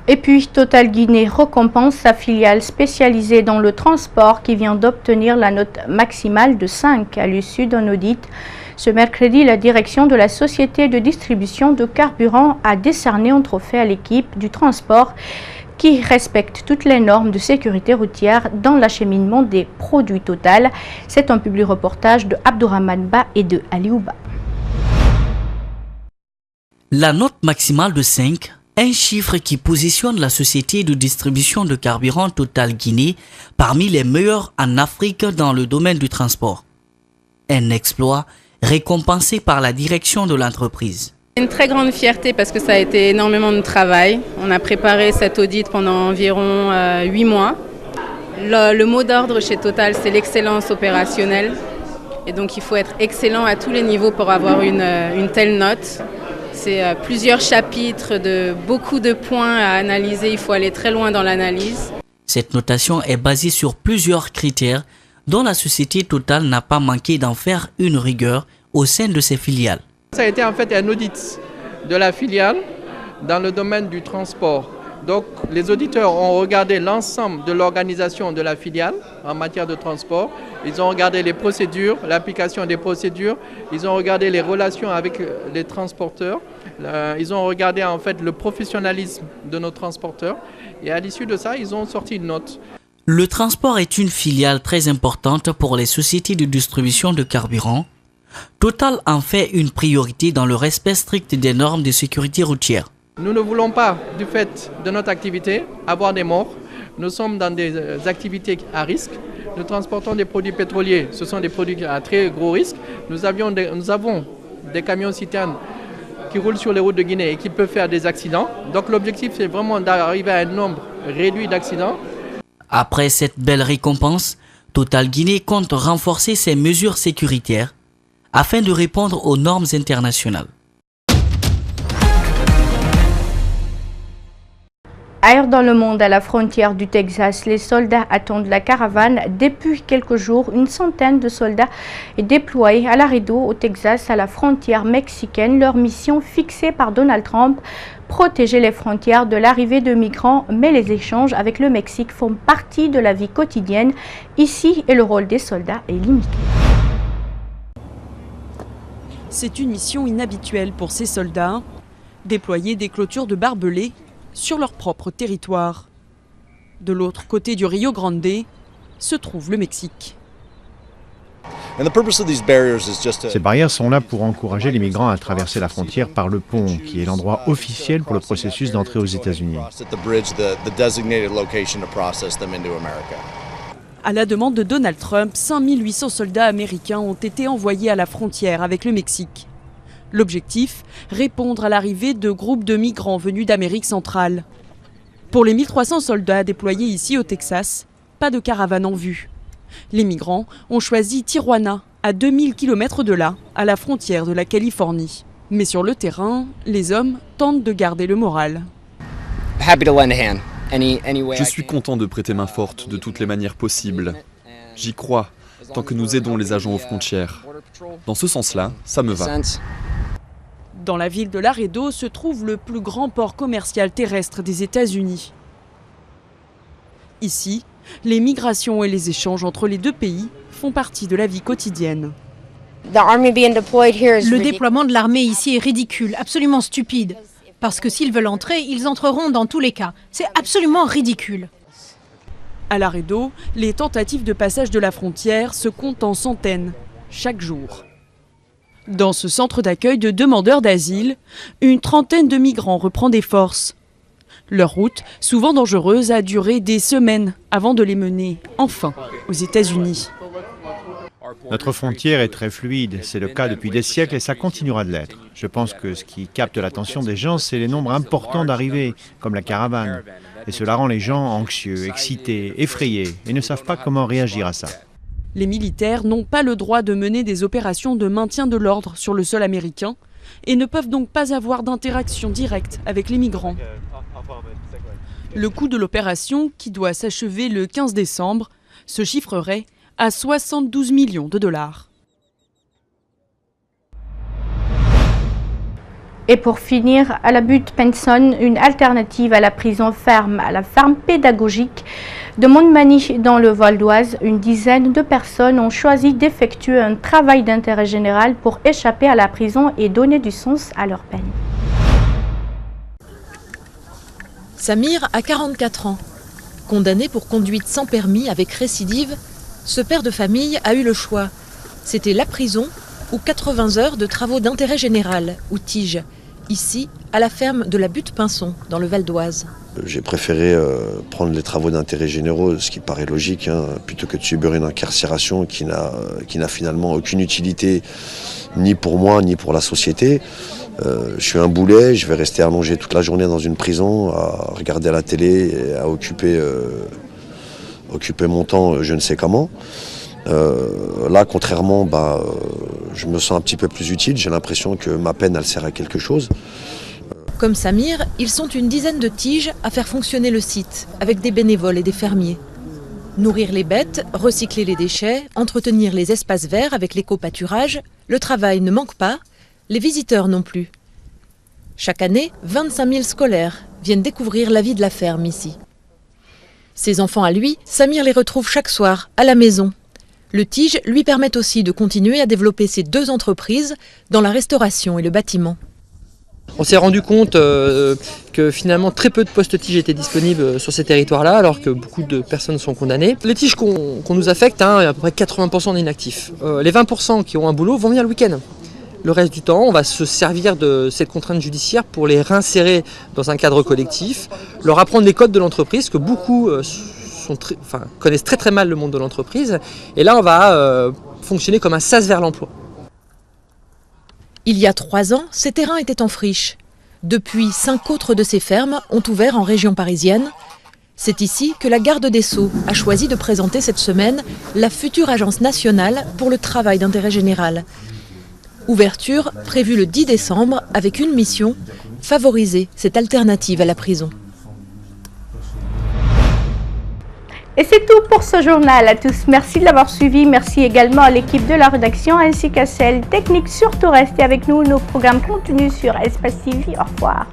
Et puis, Total Guinée récompense sa filiale spécialisée dans le transport qui vient d'obtenir la note maximale de 5 à l'issue d'un audit. Ce mercredi, la direction de la société de distribution de carburant a décerné un trophée à l'équipe du transport qui respecte toutes les normes de sécurité routière dans l'acheminement des produits Total. C'est un public reportage de Abdourahmane Ba et de Aliouba. La note maximale de 5, un chiffre qui positionne la société de distribution de carburant Total Guinée parmi les meilleurs en Afrique dans le domaine du transport. Un exploit récompensé par la direction de l'entreprise. Une très grande fierté parce que ça a été énormément de travail. On a préparé cet audit pendant environ 8 mois. Le mot d'ordre chez Total, c'est l'excellence opérationnelle. Et donc il faut être excellent à tous les niveaux pour avoir une telle note. C'est plusieurs chapitres, beaucoup de points à analyser. Il faut aller très loin dans l'analyse. Cette notation est basée sur plusieurs critères dont la société Total n'a pas manqué d'en faire une rigueur au sein de ses filiales. Ça a été en fait un audit de la filiale dans le domaine du transport. Donc les auditeurs ont regardé l'ensemble de l'organisation de la filiale en matière de transport. Ils ont regardé les procédures, l'application des procédures. Ils ont regardé les relations avec les transporteurs. Ils ont regardé en fait le professionnalisme de nos transporteurs. Et à l'issue de ça, ils ont sorti une note. Le transport est une filiale très importante pour les sociétés de distribution de carburant. Total en fait une priorité dans le respect strict des normes de sécurité routière. Nous ne voulons pas, du fait de notre activité, avoir des morts. Nous sommes dans des activités à risque. Nous transportons des produits pétroliers. Ce sont des produits à très gros risque. Nous avons des camions-citernes qui roulent sur les routes de Guinée et qui peuvent faire des accidents. Donc l'objectif, c'est vraiment d'arriver à un nombre réduit d'accidents. Après cette belle récompense, Total Guinée compte renforcer ses mesures sécuritaires afin de répondre aux normes internationales. Ailleurs dans le monde, à la frontière du Texas, les soldats attendent la caravane. Depuis quelques jours, une centaine de soldats est déployée à Laredo, au Texas, à la frontière mexicaine. Leur mission fixée par Donald Trump, protéger les frontières de l'arrivée de migrants, mais les échanges avec le Mexique font partie de la vie quotidienne ici et le rôle des soldats est limité. C'est une mission inhabituelle pour ces soldats, déployer des clôtures de barbelés sur leur propre territoire. De l'autre côté du Rio Grande se trouve le Mexique. Ces barrières sont là pour encourager les migrants à traverser la frontière par le pont, qui est l'endroit officiel pour le processus d'entrée aux États-Unis. À la demande de Donald Trump, 5800 soldats américains ont été envoyés à la frontière avec le Mexique. L'objectif, répondre à l'arrivée de groupes de migrants venus d'Amérique centrale. Pour les 1300 soldats déployés ici au Texas, pas de caravane en vue. Les migrants ont choisi Tijuana, à 2000 km de là, à la frontière de la Californie. Mais sur le terrain, les hommes tentent de garder le moral. Je suis content de prêter main forte de toutes les manières possibles. J'y crois, tant que nous aidons les agents aux frontières. Dans ce sens-là, ça me va. Dans la ville de Laredo se trouve le plus grand port commercial terrestre des États-Unis. Ici, les migrations et les échanges entre les deux pays font partie de la vie quotidienne. Le déploiement de l'armée ici est ridicule, absolument stupide. Parce que s'ils veulent entrer, ils entreront dans tous les cas. C'est absolument ridicule. À Laredo, les tentatives de passage de la frontière se comptent en centaines, chaque jour. Dans ce centre d'accueil de demandeurs d'asile, une trentaine de migrants reprend des forces. Leur route, souvent dangereuse, a duré des semaines avant de les mener, enfin, aux États-Unis. Notre frontière est très fluide, c'est le cas depuis des siècles et ça continuera de l'être. Je pense que ce qui capte l'attention des gens, c'est les nombres importants d'arrivées, comme la caravane. Et cela rend les gens anxieux, excités, effrayés et ne savent pas comment réagir à ça. Les militaires n'ont pas le droit de mener des opérations de maintien de l'ordre sur le sol américain et ne peuvent donc pas avoir d'interaction directe avec les migrants. Le coût de l'opération, qui doit s'achever le 15 décembre, se chiffrerait à 72 millions de dollars. Et pour finir, à la butte Penson, une alternative à la prison ferme, à la ferme pédagogique de Montmagny dans le Val d'Oise, une dizaine de personnes ont choisi d'effectuer un travail d'intérêt général pour échapper à la prison et donner du sens à leur peine. Samir a 44 ans. Condamné pour conduite sans permis avec récidive, ce père de famille a eu le choix. C'était la prison ou 80 heures de travaux d'intérêt général, ou TIG, ici, à la ferme de la butte Pinson, dans le Val d'Oise. J'ai préféré prendre les travaux d'intérêt généraux, ce qui paraît logique, plutôt que de subir une incarcération qui n'a finalement aucune utilité, ni pour moi, ni pour la société. Je suis un boulet, je vais rester allongé toute la journée dans une prison, à regarder la télé et à occuper mon temps je ne sais comment. Là, contrairement, je me sens un petit peu plus utile, j'ai l'impression que ma peine, elle sert à quelque chose. Comme Samir, ils sont une dizaine de tiges à faire fonctionner le site, avec des bénévoles et des fermiers. Nourrir les bêtes, recycler les déchets, entretenir les espaces verts avec l'éco-pâturage, le travail ne manque pas, les visiteurs non plus. Chaque année, 25 000 scolaires viennent découvrir la vie de la ferme ici. Ses enfants à lui, Samir les retrouve chaque soir, à la maison. Le TIG lui permet aussi de continuer à développer ses 2 entreprises dans la restauration et le bâtiment. On s'est rendu compte que finalement très peu de postes TIG étaient disponibles sur ces territoires-là, alors que beaucoup de personnes sont condamnées. Les TIG qu'on nous affecte, il y a à peu près 80% d'inactifs. Les 20% qui ont un boulot vont venir le week-end. Le reste du temps, on va se servir de cette contrainte judiciaire pour les réinsérer dans un cadre collectif, leur apprendre les codes de l'entreprise, que beaucoup connaissent très très mal le monde de l'entreprise. Et là, on va fonctionner comme un sas vers l'emploi. Il y a 3 ans, ces terrains étaient en friche. Depuis, 5 autres de ces fermes ont ouvert en région parisienne. C'est ici que la garde des Sceaux a choisi de présenter cette semaine la future agence nationale pour le travail d'intérêt général. Ouverture prévue le 10 décembre avec une mission, favoriser cette alternative à la prison. Et c'est tout pour ce journal à tous. Merci de l'avoir suivi. Merci également à l'équipe de la rédaction ainsi qu'à celle technique. Surtout restez avec nous. Nos programmes continuent sur Espace TV. Au revoir.